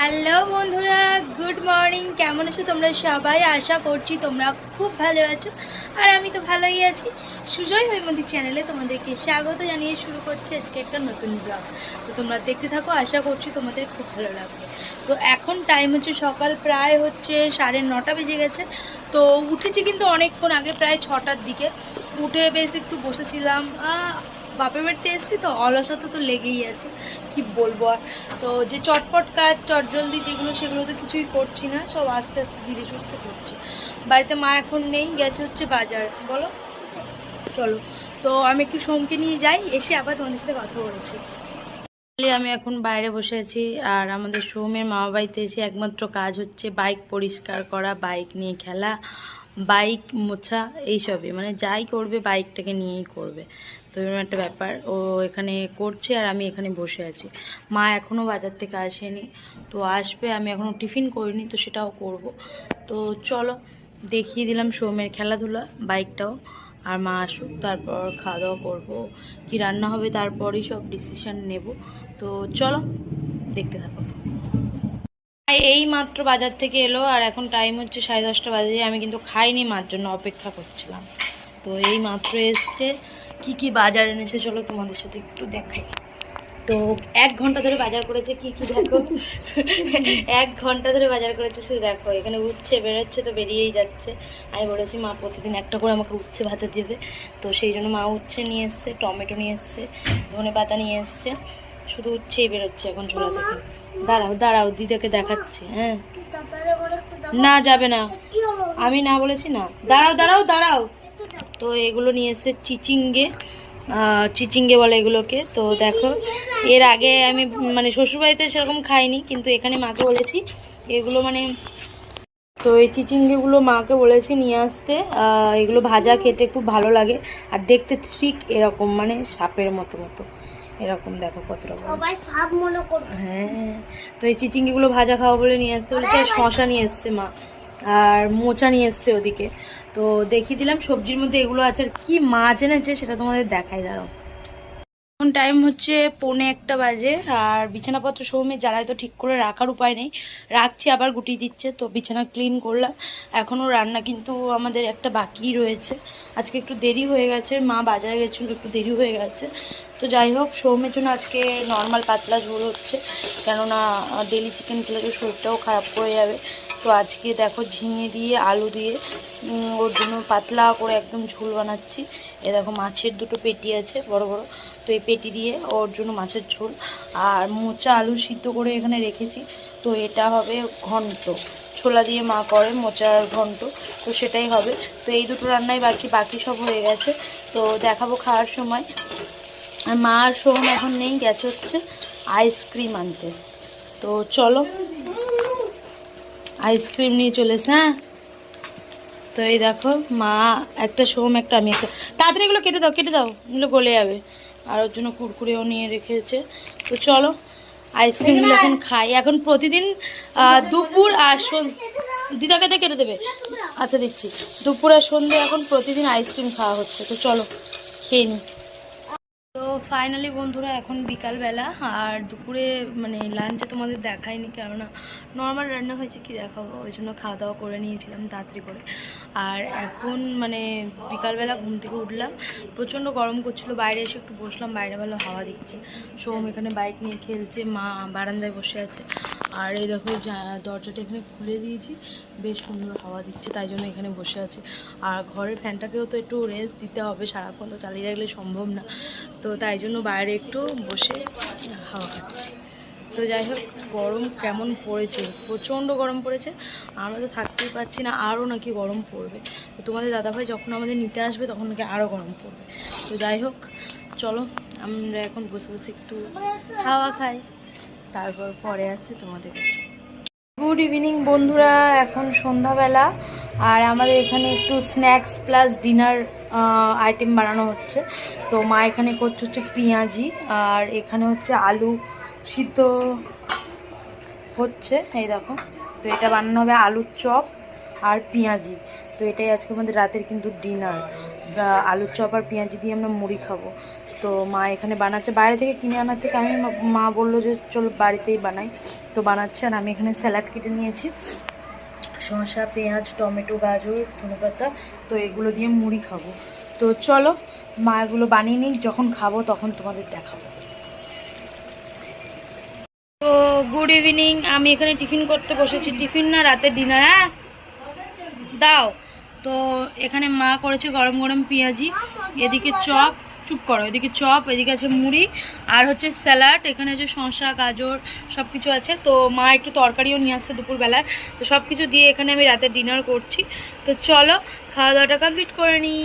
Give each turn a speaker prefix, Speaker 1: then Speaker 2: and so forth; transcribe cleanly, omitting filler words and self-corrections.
Speaker 1: Hello বন্ধুরা, good morning. কেমন আছো তোমরা সবাই? আশা করছি তোমরা খুব ভালো আছো, আর আমি তো ভালোই আছি। সুজয় হৈমন্তী চ্যানেলে তোমাদেরকে স্বাগত জানিয়ে শুরু করছি আজকে একটা নতুন ব্লগ। তো তোমরা দেখতে থাকো, আশা করছি তোমাদের খুব ভালো লাগবে। তো এখন টাইম হচ্ছে সকাল প্রায় হচ্ছে 9:30 বেজে গেছে। তো উঠেছি কিন্তু অনেকক্ষণ আগে, প্রায় 6টার দিকে উঠে বেশ একটু বসেছিলাম। বাপের বাড়িতে এসেছি তো অলসতা তো লেগেই আছে, কি বলবো আর। তো যে চটপট কাজ চটজলদি যেগুলো সেগুলো তো কিছুই করছি না, সব আস্তে আস্তে ধীরে সুস্থে করছি। বাড়িতে মা এখন নেই, গেছে হচ্ছে বাজার। বলো, চলো। তো আমি একটু সোমকে নিয়ে যাই, এসে আবার তোমাদের সাথে কথা বলেছি। আমি এখন বাইরে বসে আছি, আর আমাদের সোমের মামা বাড়িতে এসে একমাত্র কাজ হচ্ছে বাইক পরিষ্কার করা, বাইক নিয়ে খেলা, বাইক মোছা, এইসবই। মানে যাই করবে বাইকটাকে নিয়েই করবে। তো এরকম একটা ব্যাপার ও এখানে করছে, আর আমি এখানে বসে আছি। মা এখনও বাজার থেকে আসেনি, তো আসবে। আমি এখনও টিফিন করিনি, তো সেটাও করব। তো চলো, দেখিয়ে দিলাম সোমের খেলাধুলা, বাইকটাও। আর মা আসুক, তারপর খাওয়া দাওয়া করবো, কি রান্না হবে তারপরই সব ডিসিশান নেব। তো চলো, দেখতে থাকো। এই মাত্র বাজার থেকে এলো, আর এখন টাইম হচ্ছে 10:30 বাজে। আমি কিন্তু খাইনি, মার জন্য অপেক্ষা করছিলাম। তো এই মাত্র এসছে। কি কি বাজার এনেছে চলো তোমাদের সাথে একটু দেখাই। তো 1 ঘন্টা ধরে বাজার করেছে, কি কি দেখো। 1 ঘন্টা ধরে বাজার করেছে, শুধু দেখো। এখানে উচ্ছে বেরোচ্ছে, তো বেরিয়েই যাচ্ছে। আমি বলেছি মা প্রতিদিন একটা করে আমাকে উচ্ছে ভাতে দেবে, তো সেই জন্য মা উচ্ছে নিয়ে এসছে, টমেটো নিয়ে এসছে, ধনে পাতা নিয়ে এসছে। শুধু উচ্ছেই বেরোচ্ছে এখন ঝোলা থেকে। দাঁড়াও দাঁড়াও, দিদাকে দেখাচ্ছে। হ্যাঁ, না যাবে না, আমি না বলেছি না। দাঁড়াও দাঁড়াও দাঁড়াও। তো এগুলো নিয়ে এসছে চিচিঙ্গে, চিচিঙ্গে বলে এগুলোকে। তো দেখো, এর আগে আমি মানে শ্বশুরবাড়িতে সেরকম খাইনি, কিন্তু এখানে মাকে বলেছি এগুলো মানে। তো এই চিচিঙ্গেগুলো মাকে বলেছি নিয়ে আসতে। এগুলো ভাজা খেতে খুব ভালো লাগে, আর দেখতে ঠিক এরকম মানে সাপের মতো মতো এরকম। দেখো কত রকম, সবাই সাপ মনে করবে। হ্যাঁ, তো এই চিচিঙ্গিগুলো ভাজা খাওয়া বলে নিয়ে আসতে বলেছে। আর শশা নিয়ে এসছে মা, আর মোচা নিয়ে এসছে ওদিকে। তো দেখিয়ে দিলাম সবজির মধ্যে এগুলো আছে। আর কি মাছ এনেছে সেটা তোমাদের দেখাই, দাঁড়াও। এখন টাইম হচ্ছে 1:45 বাজে, আর বিছানাপত্র সৌমের জ্বালায় তো ঠিক করে রাখার উপায় নেই, রাখছি আবার গুটিয়ে দিচ্ছে। তো বিছানা ক্লিন করলাম। এখনও রান্না কিন্তু আমাদের একটা বাকি রয়েছে। আজকে একটু দেরি হয়ে গেছে, মা বাজারে গেছিলো, একটু দেরি হয়ে গেছে। তো যাই হোক, সৌমের জন্য আজকে নর্মাল পাতলা ঝোল হচ্ছে, কেননা ডেলি চিকেন খেলে তো শরীরটাও খারাপ করে যাবে। তো আজকে দেখো ঝিঙে দিয়ে আলু দিয়ে ওর জন্য পাতলা করে একদম ঝোল বানাচ্ছি। এ দেখো মাছের দুটো পেটি আছে বড় বড়, তো এই পেটি দিয়ে ওর জন্য মাছের ঝোল। আর মোচা আলু সিদ্ধ করে এখানে রেখেছি, তো এটা হবে ঘন্ট। ছোলা দিয়ে মা করে মোচার ঘন্ট, তো সেটাই হবে। তো এই দুটো রান্নাই বাকি, বাকি সব হয়ে গেছে। তো দেখাবো খাওয়ার সময়। আর মা আর সোহম এখন নেই, গেছে হচ্ছে আইসক্রিম আনতে। তো চলো, আইসক্রিম নিয়ে চলেছে। হ্যাঁ, তো এই দেখো, মা একটা, সোহম একটা, আমি একটা। তাড়াতাড়ি এগুলো কেটে দাও, কেটে দাও, এগুলো গলে যাবে। আর ওর জন্য কুরকুরেও নিয়ে রেখেছে। তো চলো, আইসক্রিমগুলো এখন খাই। এখন প্রতিদিন দুপুর আর দিদাকে দিয়ে কেটে দেবে। আচ্ছা দিচ্ছি। দুপুর আর সন্ধ্যে এখন প্রতিদিন আইসক্রিম খাওয়া হচ্ছে। তো চলো খেয়ে নিই। তো ফাইনালি বন্ধুরা, এখন বিকালবেলা, আর দুপুরে মানে লাঞ্চে তোমাদের দেখাইনি, কেননা নর্মাল রান্না হয়েছে, কি দেখাবো, ওই জন্য খাওয়া দাওয়া করে নিয়েছিলাম তাড়াতাড়ি করে। আর এখন মানে বিকালবেলা ঘুম থেকে উঠলাম, প্রচণ্ড গরম করছিল, বাইরে এসে একটু বসলাম, বাইরে ভালো হাওয়া দিচ্ছে। সোম এখানে বাইক নিয়ে খেলছে, মা বারান্দায় বসে আছে। আর এই দেখো, দরজাটা এখানে খুলে দিয়েছি, বেশ সুন্দর হাওয়া দিচ্ছে, তাই জন্য এখানে বসে আছি। আর ঘরের ফ্যানটাকেও তো একটু রেস্ট দিতে হবে, সারাক্ষণ তো চালিয়ে রাখলে সম্ভব না। তো তাই জন্য বাইরে একটু বসে হাওয়া খাচ্ছি। তো যাই হোক, গরম কেমন পড়েছে, প্রচণ্ড গরম পড়েছে। আমরা তো থাকতেই পারছি না, আরও নাকি গরম পড়বে। তো তোমাদের দাদাভাই যখন আমাদের নিতে আসবে তখন নাকি আরও গরম পড়বে। তো যাই হোক, চলো আমরা এখন বসে বসে একটু হাওয়া খাই, তারপর পরে আসছি তোমাদের কাছে। গুড ইভিনিং বন্ধুরা, এখন সন্ধ্যাবেলা, আর আমাদের এখানে একটু স্ন্যাক্স প্লাস ডিনার আইটেম বানানো হচ্ছে। তো মা এখানে করছে হচ্ছে পেঁয়াজি, আর এখানে হচ্ছে আলু সিদ্ধ হচ্ছে, এই দেখো। তো এটা বানানো হবে আলুর চপ আর পেঁয়াজি। তো এটাই আজকে আমাদের রাতের কিন্তু ডিনার। আলুর চপ আর পেঁয়াজি দিয়ে আমরা মুড়ি খাবো। তো তো মা এখানে বানাচ্ছে, বাইরে থেকে কিনে আনার থেকে আমি মা বললো যে চলো বাড়িতেই বানাই, তো বানাচ্ছে। আর আমি এখানে স্যালাড কেটে নিয়েছি, শসা, পেঁয়াজ, টমেটো, গাজর, ধনেপাতা, তো এগুলো দিয়ে মুড়ি খাবো। তো চলো মা এগুলো বানিয়ে নিই, যখন খাবো তখন তোমাদের দেখাবো। তো গুড ইভিনিং, আমি এখানে টিফিন করতে বসেছি। টিফিন না, রাতের ডিনার। হ্যাঁ দাও। তো এখানে মা করেছে গরম গরম পেঁয়াজি, এদিকে চপ, চুপ করো, এদিকে চপ, এদিকে আছে মুড়ি, আর হচ্ছে স্যালাড, এখানে হচ্ছে শসা, গাজর, সব কিছু আছে। তো মা একটু তরকারিও নিয়ে আসছে দুপুরবেলার, তো সব কিছু দিয়ে এখানে আমি রাতের ডিনার করছি। তো চলো খাওয়া দাওয়াটা কমপ্লিট করে নিই।